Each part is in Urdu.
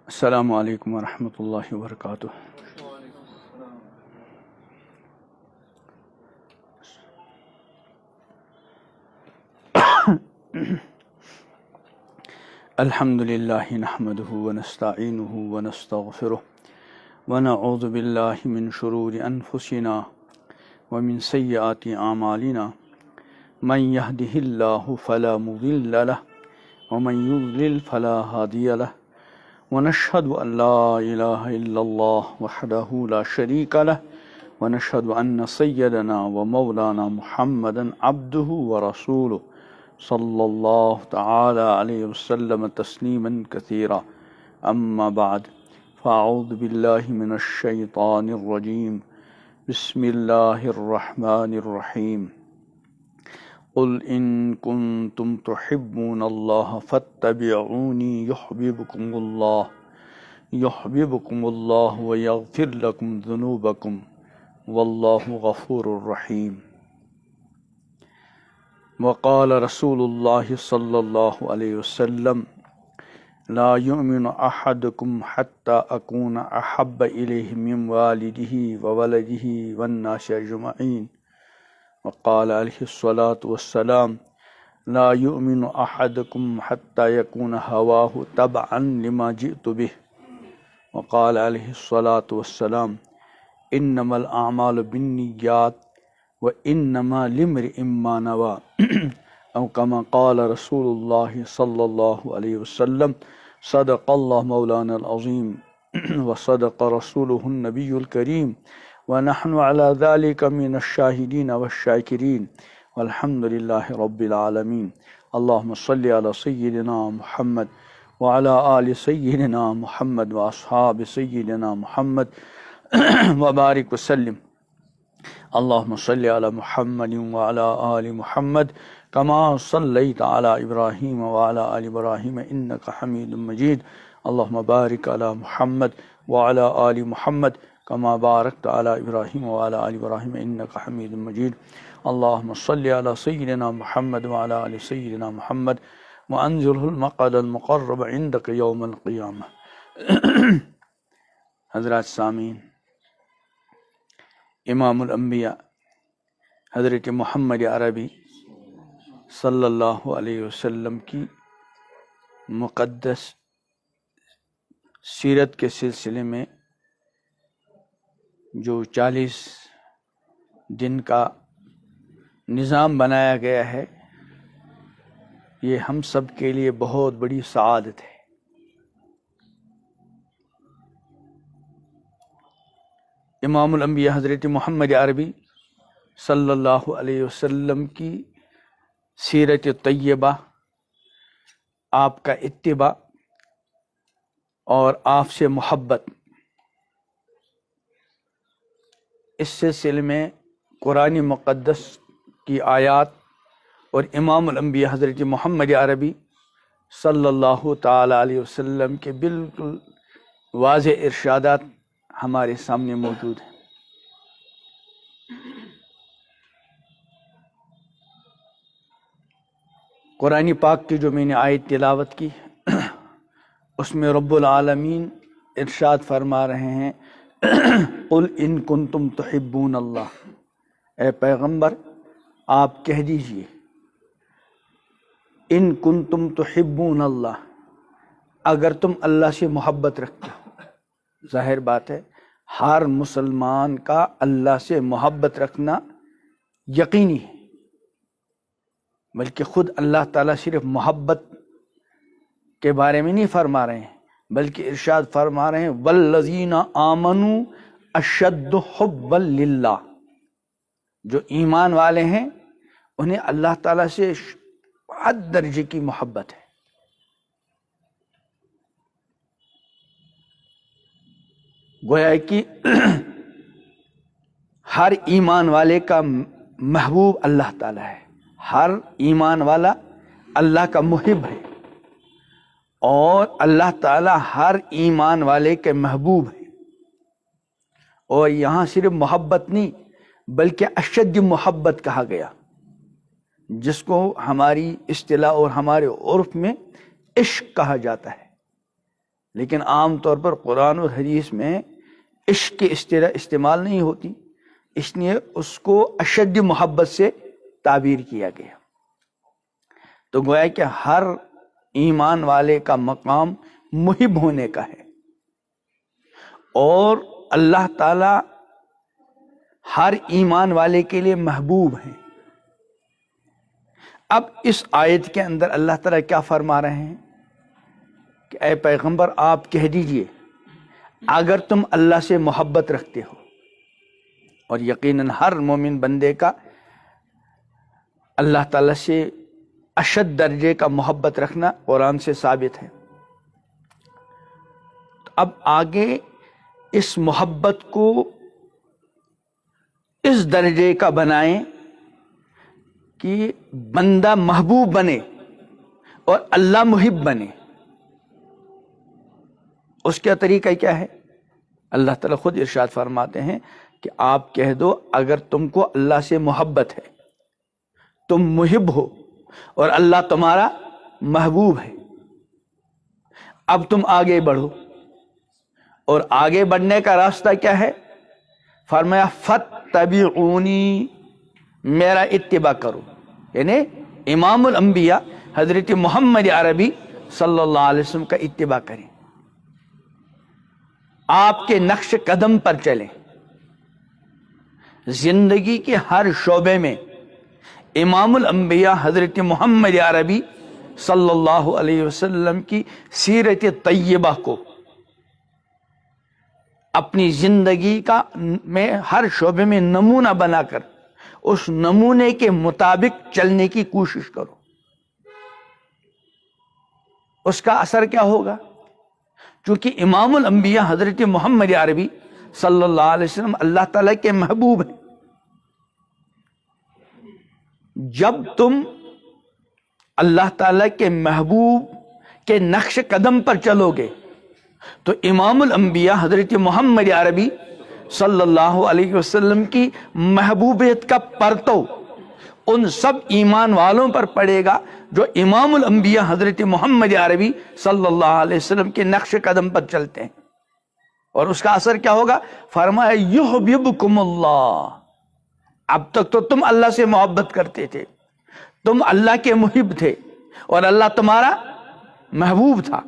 السلام علیکم ورحمۃ اللہ وبرکاتہ۔ الحمد للہ نحمده ونستعینه ونستغفره ونعوذ باللہ من شرور انفسنا ومن سیئات اعمالنا من يهده اللہ فلا مضل له ومن يضلل فلا هادی له ونشهد أن لا إله إلا الله وحده لا شريك له ونشهد أن سيدنا ومولانا محمدا عبده ورسوله صلى الله تعالى عليه وسلم تسليما كثيرا أما بعد فأعوذ بالله من الشيطان الرجيم بسم الله الرحمن الرحيم قل إن كنتم تحبون الله فاتبعوني يحببكم الله ويغفر لكم ذنوبكم والله غفور رحيم وقال رسول الله صلى الله عليه وسلم لا يؤمن أحدكم حتى أكون أحب إليه من والده وولده والناس أجمعين وقال عليه الصلاة والسلام لا يؤمن أحدكم حتى يكون هواه تبعا لما جئت به وقال عليه الصلاة والسلام إنما الأعمال بالنيات وإنما لامرئ ما نوى أو كما قال رسول الله صلى الله عليه وسلم صدق الله مولانا العظيم وصدق رسوله النبي الكريم ونحن على ذلك من الشاهدين والشاكرين والحمد لله رب العالمين اللهم صل على سيدنا محمد وعلى آل سيدنا محمد وأصحاب سيدنا محمد وبارك وسلم اللهم صل على محمد وعلى آل محمد كما صليت على إبراهيم وعلى آل إبراهيم إنك حميد مجيد اللهم بارك على محمد وعلى آل محمد كما باركت على إبراهيم وعلى آل إبراهيم إنك حميد مجيد اللهم صل على سيدنا محمد وعلى آل سيدنا محمد وأنزله المقعد المقرب عندك يوم القيامة۔ حضرات سامعین، امام الانبیاء حضرت محمد عربی صلی اللہ علیہ وسلم کی مقدس سیرت کے سلسلے میں جو 40 دن کا نظام بنایا گیا ہے، یہ ہم سب کے لیے بہت بڑی سعادت ہے۔ امام الانبیاء حضرت محمد عربی صلی اللہ علیہ وسلم کی سیرت طیبہ، آپ کا اتباع اور آپ سے محبت، اس سلسلے میں قرآن مقدس کی آیات اور امام الانبیاء حضرت محمد عربی صلی اللہ تعالی علیہ وسلم کے بالکل واضح ارشادات ہمارے سامنے موجود ہیں۔ قرآن پاک کی جو میں نے آیت تلاوت کی، اس میں رب العالمین ارشاد فرما رہے ہیں قل ان کنتم تحبون اللہ، اے پیغمبر آپ کہہ دیجئے ان کنتم تحبون اللہ، اگر تم اللہ سے محبت رکھتے ہو۔ ظاہر بات ہے ہر مسلمان کا اللہ سے محبت رکھنا یقینی ہے، بلکہ خود اللہ تعالیٰ صرف محبت کے بارے میں نہیں فرما رہے ہیں، بلکہ ارشاد فرما رہے ہیں والذین آمنوا اشد حبا للہ، جو ایمان والے ہیں انہیں اللہ تعالیٰ سے حد درجے کی محبت ہے۔ گویا کہ ہر ایمان والے کا محبوب اللہ تعالیٰ ہے، ہر ایمان والا اللہ کا محب ہے، اور اللہ تعالیٰ ہر ایمان والے کے محبوب ہے۔ اور یہاں صرف محبت نہیں بلکہ اشد محبت کہا گیا، جس کو ہماری اصطلاح اور ہمارے عرف میں عشق کہا جاتا ہے۔ لیکن عام طور پر قرآن اور حدیث میں عشق کی اصطلاح استعمال نہیں ہوتی، اس لیے اس کو اشد محبت سے تعبیر کیا گیا۔ تو گویا کہ ہر ایمان والے کا مقام محب ہونے کا ہے، اور اللہ تعالی ہر ایمان والے کے لیے محبوب ہیں۔ اب اس آیت کے اندر اللہ تعالیٰ کیا فرما رہے ہیں کہ اے پیغمبر آپ کہہ دیجئے اگر تم اللہ سے محبت رکھتے ہو، اور یقیناً ہر مومن بندے کا اللہ تعالیٰ سے اشد درجے کا محبت رکھنا قرآن سے ثابت ہے۔ تو اب آگے اس محبت کو اس درجے کا بنائیں کہ بندہ محبوب بنے اور اللہ محب بنے۔ اس کا طریقہ کیا ہے؟ اللہ تعالیٰ خود ارشاد فرماتے ہیں کہ آپ کہہ دو اگر تم کو اللہ سے محبت ہے، تم محب ہو اور اللہ تمہارا محبوب ہے، اب تم آگے بڑھو۔ اور آگے بڑھنے کا راستہ کیا ہے؟ فرمایا فاتبعونی، میرا اتباع کرو، یعنی امام الانبیاء حضرت محمد عربی صلی اللہ علیہ وسلم کا اتباع کریں، آپ کے نقش قدم پر چلیں۔ زندگی کے ہر شعبے میں امام الانبیاء حضرت محمد عربی صلی اللہ علیہ وسلم کی سیرت طیبہ کو اپنی زندگی کا میں ہر شعبے میں نمونہ بنا کر اس نمونے کے مطابق چلنے کی کوشش کرو۔ اس کا اثر کیا ہوگا؟ چونکہ امام الانبیاء حضرت محمد عربی صلی اللہ علیہ وسلم اللہ تعالیٰ کے محبوب ہیں۔ جب تم اللہ تعالیٰ کے محبوب کے نقش قدم پر چلو گے تو امام الانبیاء حضرت محمد عربی صلی اللہ علیہ وسلم کی محبوبیت کا پرتو ان سب ایمان والوں پر پڑے گا جو امام الانبیاء حضرت محمد عربی صلی اللہ علیہ وسلم کے نقش قدم پر چلتے ہیں۔ اور اس کا اثر کیا ہوگا؟ فرمایا یحببکم اللہ۔ اب تک تو تم اللہ سے محبت کرتے تھے، تم اللہ کے محب تھے اور اللہ تمہارا محبوب تھا،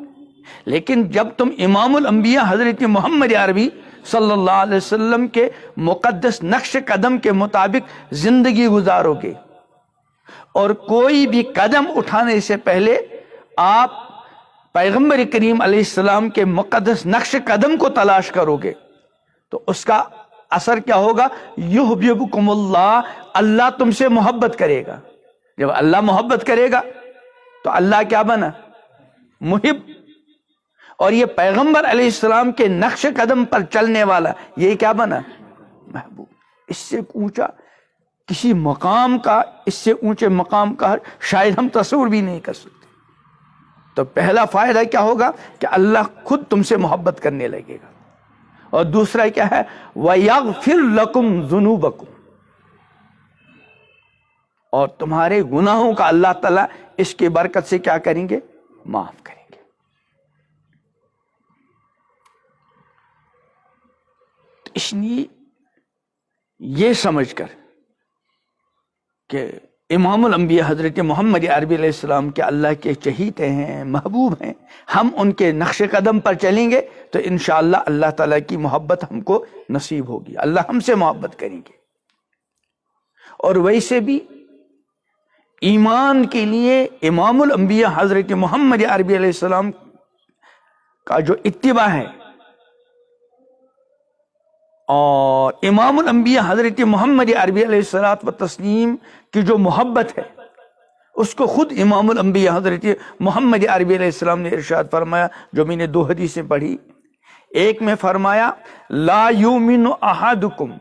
لیکن جب تم امام الانبیاء حضرت محمد عربی صلی اللہ علیہ وسلم کے مقدس نقش قدم کے مطابق زندگی گزارو گے اور کوئی بھی قدم اٹھانے سے پہلے آپ پیغمبر کریم علیہ السلام کے مقدس نقش قدم کو تلاش کرو گے تو اس کا اثر کیا ہوگا؟ یحببکم اللہ، اللہ تم سے محبت کرے گا۔ جب اللہ محبت کرے گا تو اللہ کیا بنا؟ محب۔ اور یہ پیغمبر علیہ السلام کے نقش قدم پر چلنے والا یہ کیا بنا؟ محبوب۔ اس سے اونچا کسی مقام کا، اس سے اونچے مقام کا شاید ہم تصور بھی نہیں کر سکتے۔ تو پہلا فائدہ کیا ہوگا کہ اللہ خود تم سے محبت کرنے لگے گا، اور دوسرا کیا ہے؟ وَيَغْفِرْ لَكُمْ ذُنُوبَكُمْ، اور تمہارے گناہوں کا اللہ تعالیٰ اس کی برکت سے کیا کریں گے؟ معاف کریں گے۔ اس لیے یہ سمجھ کر کہ امام الانبیاء حضرت محمد عربی علیہ السلام کے اللہ کے چہیتے ہیں، محبوب ہیں، ہم ان کے نقش قدم پر چلیں گے تو انشاءاللہ اللہ تعالیٰ کی محبت ہم کو نصیب ہوگی، اللہ ہم سے محبت کریں گے۔ اور ویسے بھی ایمان کے لیے امام الانبیاء حضرت محمد عربی علیہ السلام کا جو اتباع ہے اور امام الانبیاء حضرت محمد عربی علیہ السلام کی جو محبت ہے اس کو خود امام الانبیاء حضرت محمد عربی علیہ السلام نے ارشاد فرمایا، جو میں نے 2 حدیثیں پڑھی۔ ایک میں فرمایا لا یؤمن احدکم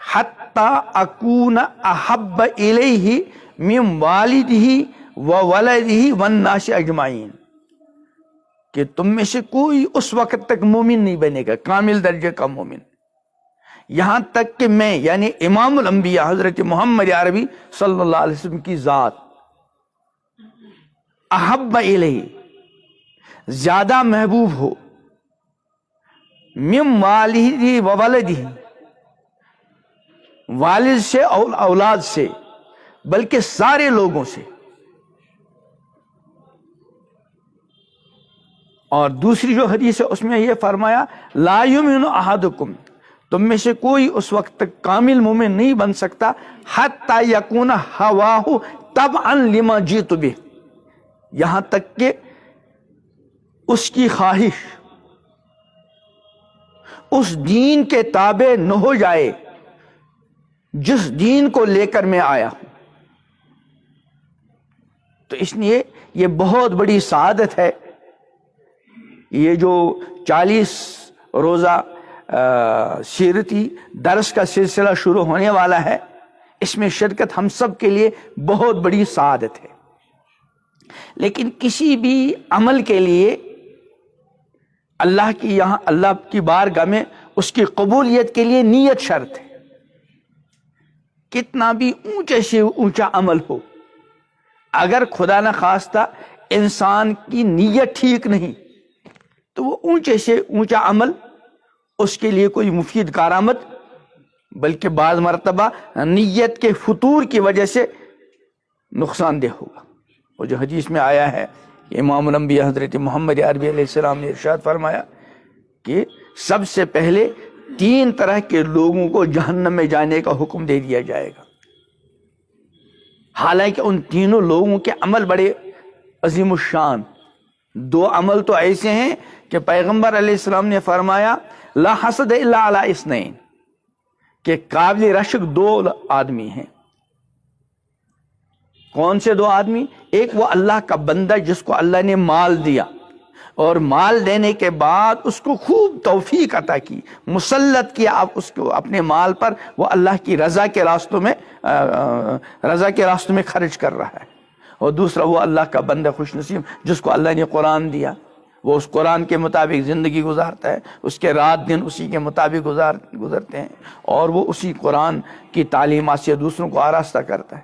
حتی اکون احب الیہ من والدہ وولدہ والناس اجمعین، کہ تم میں سے کوئی اس وقت تک مومن نہیں بنے گا، کامل درجے کا مومن، یہاں تک کہ میں یعنی امام الانبیاء حضرت محمد عربی صلی اللہ علیہ وسلم کی ذات احب الیہ، زیادہ محبوب ہو من والدہ و ولدہ، والد سے اور اولاد سے، بلکہ سارے لوگوں سے. اور دوسری جو حدیث ہے اس میں یہ فرمایا لا یؤمن احدکم، تم میں سے کوئی اس وقت تک کامل مومن نہیں بن سکتا حتی یکون ہواہ تبعا لما جئت بہ، یہاں تک کہ اس کی خواہش اس دین کے تابع نہ ہو جائے جس دین کو لے کر میں آیا ہوں. تو اس لیے یہ بہت بڑی سعادت ہے. یہ جو 40 روزہ سیرتی درس کا سلسلہ شروع ہونے والا ہے، اس میں شرکت ہم سب کے لیے بہت بڑی سعادت ہے. لیکن کسی بھی عمل کے لیے اللہ کی یہاں اللہ کی بارگاہ میں اس کی قبولیت کے لیے نیت شرط ہے. کتنا بھی اونچے سے اونچا عمل ہو، اگر خدا نہ خواستہ انسان کی نیت ٹھیک نہیں تو وہ اونچے سے اونچا عمل اس کے لیے کوئی مفید کارآمد، بلکہ بعض مرتبہ نیت کے فطور کی وجہ سے نقصان دہ ہوگا. اور جو حدیث میں آیا ہے کہ امام الانبیاء حضرت محمد عربی علیہ السلام نے ارشاد فرمایا کہ سب سے پہلے 3 طرح کے لوگوں کو جہنم میں جانے کا حکم دے دیا جائے گا. حالانکہ ان تینوں لوگوں کے عمل بڑے عظیم الشان. 2 عمل تو ایسے ہیں کہ پیغمبر علیہ السلام نے فرمایا لا حسد الا علی اثنین، کہ قابل رشک 2 آدمی ہیں. کون سے 2 آدمی؟ ایک وہ اللہ کا بندہ جس کو اللہ نے مال دیا، اور مال دینے کے بعد اس کو خوب توفیق عطا کی، مسلط کیا آپ اس کو اپنے مال پر، وہ اللہ کی رضا کے راستوں میں خرچ کر رہا ہے. اور دوسرا وہ اللہ کا بندہ خوش نصیب جس کو اللہ نے قرآن دیا، وہ اس قرآن کے مطابق زندگی گزارتا ہے، اس کے رات دن اسی کے مطابق گزرتے ہیں، اور وہ اسی قرآن کی تعلیمات سے دوسروں کو آراستہ کرتا ہے.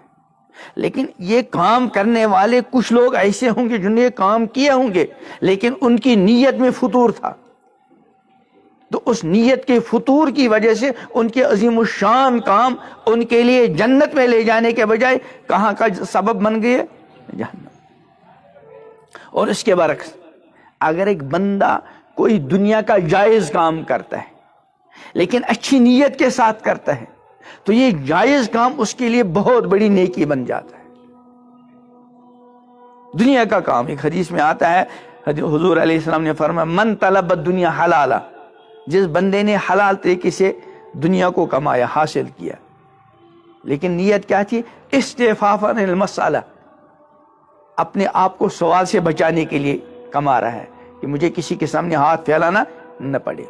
لیکن یہ کام کرنے والے کچھ لوگ ایسے ہوں گے جنہوں نے یہ کام کیے ہوں گے، لیکن ان کی نیت میں فطور تھا، تو اس نیت کے فطور کی وجہ سے ان کے عظیم الشان کام ان کے لیے جنت میں لے جانے کے بجائے کہاں کا سبب بن گئے؟ جہنم. اور اس کے برعکس اگر ایک بندہ کوئی دنیا کا جائز کام کرتا ہے لیکن اچھی نیت کے ساتھ کرتا ہے تو یہ جائز کام اس کے لیے بہت بڑی نیکی بن جاتا ہے. دنیا کا کام، ایک حدیث میں آتا ہے حضور علیہ السلام نے فرمایا من طلب الدنیا حلالا، جس بندے نے حلال طریقے سے دنیا کو کمایا، حاصل کیا، لیکن نیت کیا تھی؟ استعفافا عن المسألہ، اپنے آپ کو سوال سے بچانے کے لیے کما رہا ہے کہ مجھے کسی کے سامنے ہاتھ پھیلانا نہ پڑے.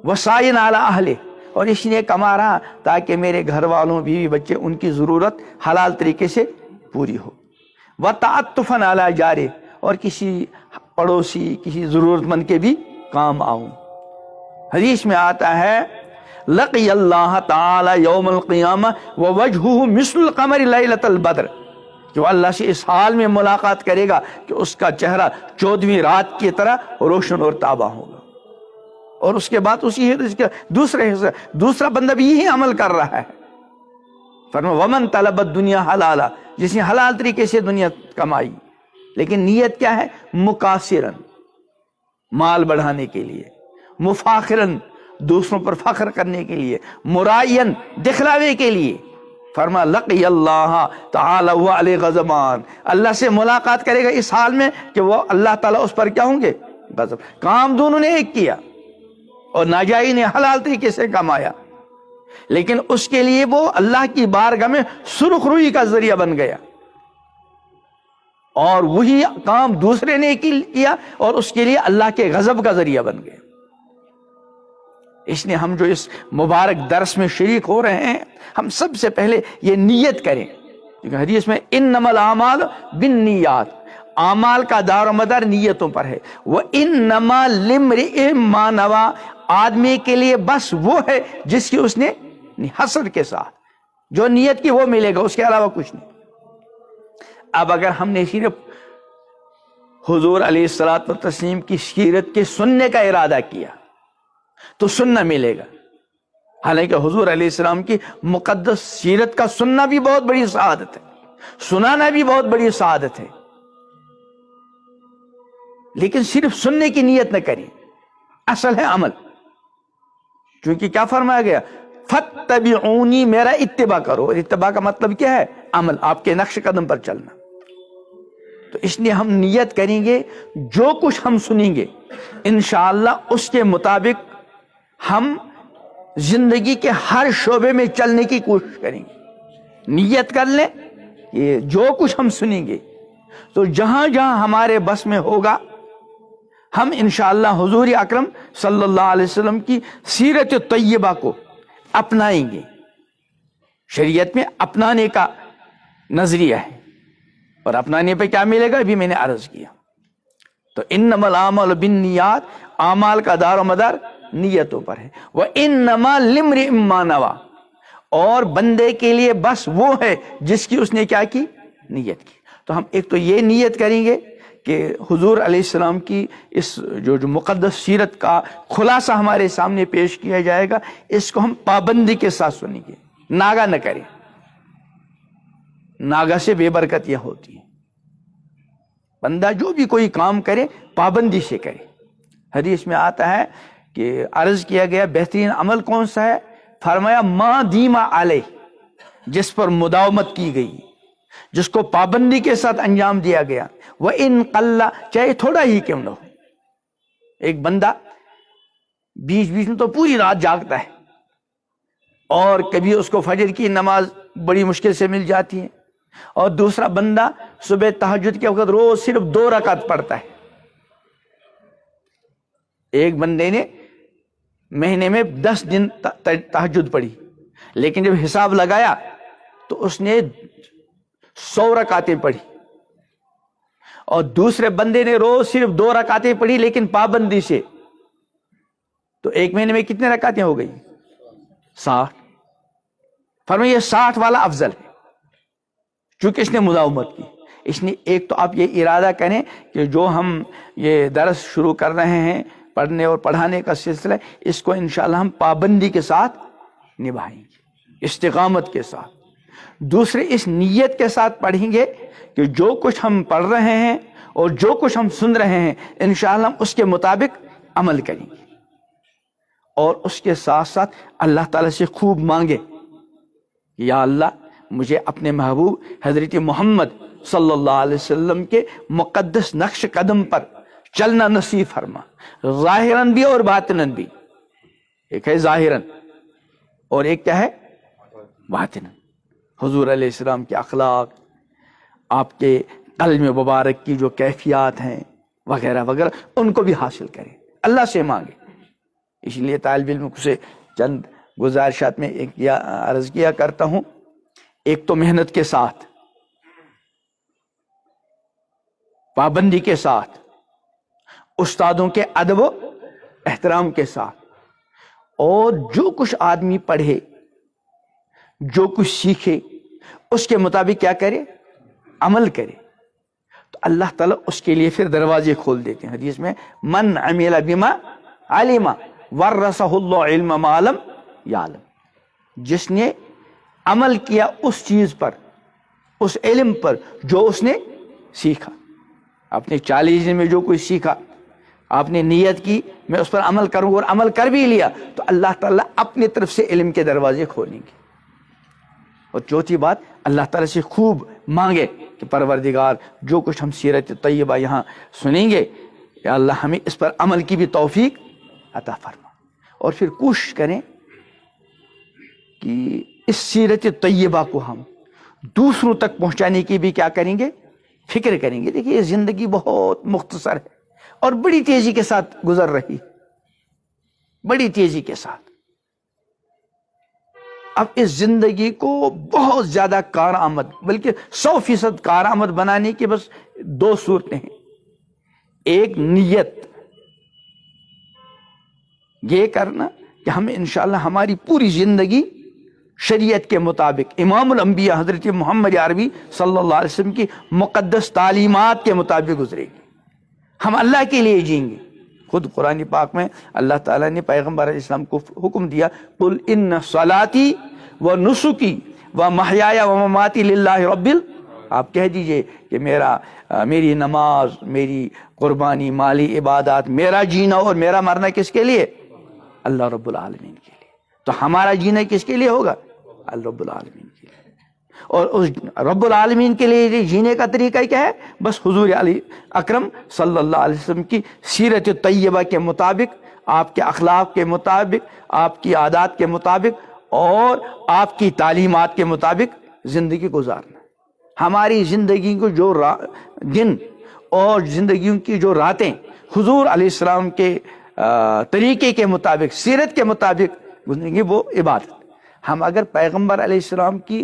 وسائن علی اہلہ، اور اس لیے کما رہا تاکہ میرے گھر والوں، بیوی بچے، ان کی ضرورت حلال طریقے سے پوری ہو. وتعطفا علی جارہ، اور کسی پڑوسی، کسی ضرورت مند کے بھی کام آؤں. حدیث میں آتا ہے لقی اللہ تعالی یوم القیامہ ووجہہ مثل القمر لیلۃ البدر، جو اللہ سے اس حال میں ملاقات کرے گا کہ اس کا چہرہ 14ویں رات کی طرح روشن اور تابہ ہوگا. اور اس کے بعد اسی دوسرا بندہ بھی یہی عمل کر رہا ہے. فرمایا ومن طلب الدنیا حلالا، جس نے حلال طریقے سے دنیا کمائی لیکن نیت کیا ہے؟ مکاثرن، مال بڑھانے کے لیے، مفاخرن، دوسروں پر فخر کرنے کے لیے، مرائین، دکھلاوے کے لیے. فرما لقی اللہ تعالی و علیہ غضبان، اللہ سے ملاقات کرے گا اس حال میں کہ وہ اللہ تعالیٰ اس پر کیا ہوں گے؟ غضب. کام دونوں نے ایک کیا اور ناجائز نے حلال طریقے سے کمایا، لیکن اس کے لیے وہ اللہ کی بارگاہ میں سرخ روئی کا ذریعہ بن گیا، اور وہی کام دوسرے نے کیا اور اس کے لیے اللہ کے غضب کا ذریعہ بن گیا. اس لیے ہم جو اس مبارک درس میں شریک ہو رہے ہیں، ہم سب سے پہلے یہ نیت کریں، کیونکہ حدیث میں انما الاعمال بالنیات، اعمال کا دار و مدار نیتوں پر ہے. وانما لامرئ ما نوى، آدمی کے لیے بس وہ ہے جس کی اس نے حسد کے ساتھ جو نیت کی وہ ملے گا، اس کے علاوہ کچھ نہیں. اب اگر ہم نے صرف حضور علیہ الصلوۃ والتسلیم کی سیرت کے سننے کا ارادہ کیا تو سننا ملے گا. حالانکہ حضور علیہ السلام کی مقدس سیرت کا سننا بھی بہت بڑی سعادت ہے، سنانا بھی بہت بڑی سعادت ہے، لیکن صرف سننے کی نیت نہ کریں، اصل ہے عمل. چونکہ کیا فرمایا گیا؟ فَاتَّبِعُونِی، میرا اتباع کرو. اور اتباع کا مطلب کیا ہے؟ عمل، آپ کے نقش قدم پر چلنا. تو اس لیے ہم نیت کریں گے جو کچھ ہم سنیں گے انشاءاللہ اس کے مطابق ہم زندگی کے ہر شعبے میں چلنے کی کوشش کریں گے. نیت کر لیں کہ جو کچھ ہم سنیں گے تو جہاں جہاں ہمارے بس میں ہوگا ہم انشاءاللہ حضور اکرم صلی اللہ علیہ وسلم کی سیرت طیبہ کو اپنائیں گے. شریعت میں اپنانے کا نظریہ ہے، اور اپنانے پہ کیا ملے گا ابھی میں نے عرض کیا. تو انما الاعمال بالنیات، اعمال کا دار و مدار نیتوں پر ہے. وانما لامرئ ما نوى، اور بندے کے لیے بس وہ ہے جس کی اس نے کیا کی؟ نیت کی. تو ہم ایک تو یہ نیت کریں گے کہ حضور علیہ السلام کی اس جو مقدس سیرت کا خلاصہ ہمارے سامنے پیش کیا جائے گا، اس کو ہم پابندی کے ساتھ سنیں گے، ناگا نہ کریں. ناگا سے بے برکتیاں ہوتی ہیں. بندہ جو بھی کوئی کام کرے پابندی سے کرے. حدیث میں آتا ہے کہ عرض کیا گیا بہترین عمل کون سا ہے؟ فرمایا ما دیما علیہ، جس پر مداومت کی گئی، جس کو پابندی کے ساتھ انجام دیا گیا. وَإِن قَلَّ، چاہے تھوڑا ہی کیوں نہ ہو. ایک بندہ بیچ بیچ میں تو پوری رات جاگتا ہے، اور کبھی اس کو فجر کی نماز بڑی مشکل سے مل جاتی ہے، اور دوسرا بندہ صبح تہجد کے وقت روز صرف 2 رکعت پڑھتا ہے. ایک بندے نے مہینے میں 10 دن تہجد پڑھی، لیکن جب حساب لگایا تو اس نے 100 رکعتیں پڑھی. اور دوسرے بندے نے روز صرف 2 رکعتیں پڑھی لیکن پابندی سے، تو ایک مہینے میں کتنے رکعتیں ہو گئی؟ 60. فرمایا یہ 60 والا افضل ہے چونکہ اس نے مداومت کی. اس نے ایک تو آپ یہ ارادہ کریں کہ جو ہم یہ درس شروع کر رہے ہیں، پڑھنے اور پڑھانے کا سلسلہ، اس کو انشاءاللہ ہم پابندی کے ساتھ نبھائیں گے، استقامت کے ساتھ. دوسرے اس نیت کے ساتھ پڑھیں گے کہ جو کچھ ہم پڑھ رہے ہیں اور جو کچھ ہم سن رہے ہیں انشاءاللہ ہم اس کے مطابق عمل کریں گے. اور اس کے ساتھ ساتھ اللہ تعالیٰ سے خوب مانگے، یا اللہ مجھے اپنے محبوب حضرت محمد صلی اللہ علیہ وسلم کے مقدس نقش قدم پر چلنا نصیب فرما، ظاہراً بھی اور باطناً بھی. ایک ہے ظاہراً اور ایک کیا ہے؟ باطناً. حضور علیہ السلام کے اخلاق، آپ کے قلب مبارک کی جو کیفیات ہیں وغیرہ وغیرہ، ان کو بھی حاصل کریں، اللہ سے مانگیں. اس لیے طالب علم سے چند گزارشات میں ایک عرض کیا کرتا ہوں. ایک تو محنت کے ساتھ، پابندی کے ساتھ، استادوں کے ادب و احترام کے ساتھ، اور جو کچھ آدمی پڑھے، جو کچھ سیکھے اس کے مطابق کیا کرے؟ عمل کرے. تو اللہ تعالیٰ اس کے لیے پھر دروازے کھول دیتے ہیں. حدیث میں من عمل بما علم ورثہ اللہ علم ما لم یعلم، جس نے عمل کیا اس چیز پر، اس علم پر جو اس نے سیکھا. آپ نے 40 دن میں جو کچھ سیکھا، آپ نے نیت کی میں اس پر عمل کروں اور عمل کر بھی لیا، تو اللہ تعالیٰ اپنی طرف سے علم کے دروازے کھولیں گے. اور چوتھی بات، اللہ تعالیٰ سے خوب مانگے کہ پروردگار جو کچھ ہم سیرت طیبہ یہاں سنیں گے، یا اللہ ہمیں اس پر عمل کی بھی توفیق عطا فرما. اور پھر کوشش کریں کہ اس سیرت طیبہ کو ہم دوسروں تک پہنچانے کی بھی کیا کریں گے؟ فکر کریں گے. دیکھیے یہ زندگی بہت مختصر ہے اور بڑی تیزی کے ساتھ گزر رہی، بڑی تیزی کے ساتھ. اب اس زندگی کو بہت زیادہ کارآمد، بلکہ 100% کارآمد بنانے کی بس 2 صورتیں ہیں. ایک نیت، یہ کرنا کہ ہم انشاءاللہ ہماری پوری زندگی شریعت کے مطابق، امام الانبیاء حضرت محمد عربی صلی اللہ علیہ وسلم کی مقدس تعلیمات کے مطابق گزرے گی. ہم اللہ کے لیے جئیں گے۔ خود قرآن پاک میں اللہ تعالیٰ نے پیغمبر علیہ السلام کو حکم دیا، قل ان صلاتی و نسکی و محیایا و مماتی للہ رب آپ کہہ دیجئے کہ میری نماز، میری قربانی، مالی عبادات، میرا جینا اور میرا مرنا کس کے لیے؟ اللہ رب العالمین کے لیے۔ تو ہمارا جینا کس کے لیے ہوگا؟ اللہ رب العالمین کے لیے۔ اور اس رب العالمین کے لیے جینے کا طریقہ کیا ہے؟ بس حضور علی اکرم صلی اللہ علیہ وسلم کی سیرت طیبہ کے مطابق، آپ کے اخلاق کے مطابق، آپ کی عادات کے مطابق اور آپ کی تعلیمات کے مطابق زندگی گزارنا۔ ہماری زندگی کو جو دن اور زندگیوں کی جو راتیں حضور علیہ السلام کے طریقے کے مطابق، سیرت کے مطابق گزریں گی، وہ عبادت۔ ہم اگر پیغمبر علیہ السلام کی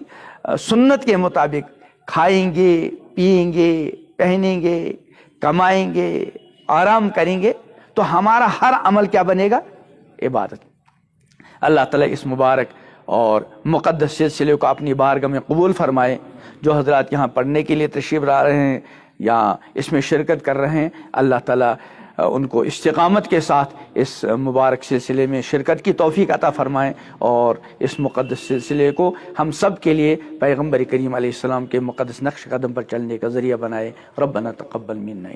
سنت کے مطابق کھائیں گے، پیئیں گے، پہنیں گے، کمائیں گے، آرام کریں گے تو ہمارا ہر عمل کیا بنے گا؟ عبادت۔ اللہ تعالیٰ اس مبارک اور مقدس سلسلے کو اپنی بارگاہ میں قبول فرمائے۔ جو حضرات یہاں پڑھنے کے لیے تشریف لا رہے ہیں یا اس میں شرکت کر رہے ہیں، اللہ تعالیٰ ان کو استقامت کے ساتھ اس مبارک سلسلے میں شرکت کی توفیق عطا فرمائیں، اور اس مقدس سلسلے کو ہم سب کے لیے پیغمبر کریم علیہ السلام کے مقدس نقش قدم پر چلنے کا ذریعہ بنائے۔ ربنا تقبل منا۔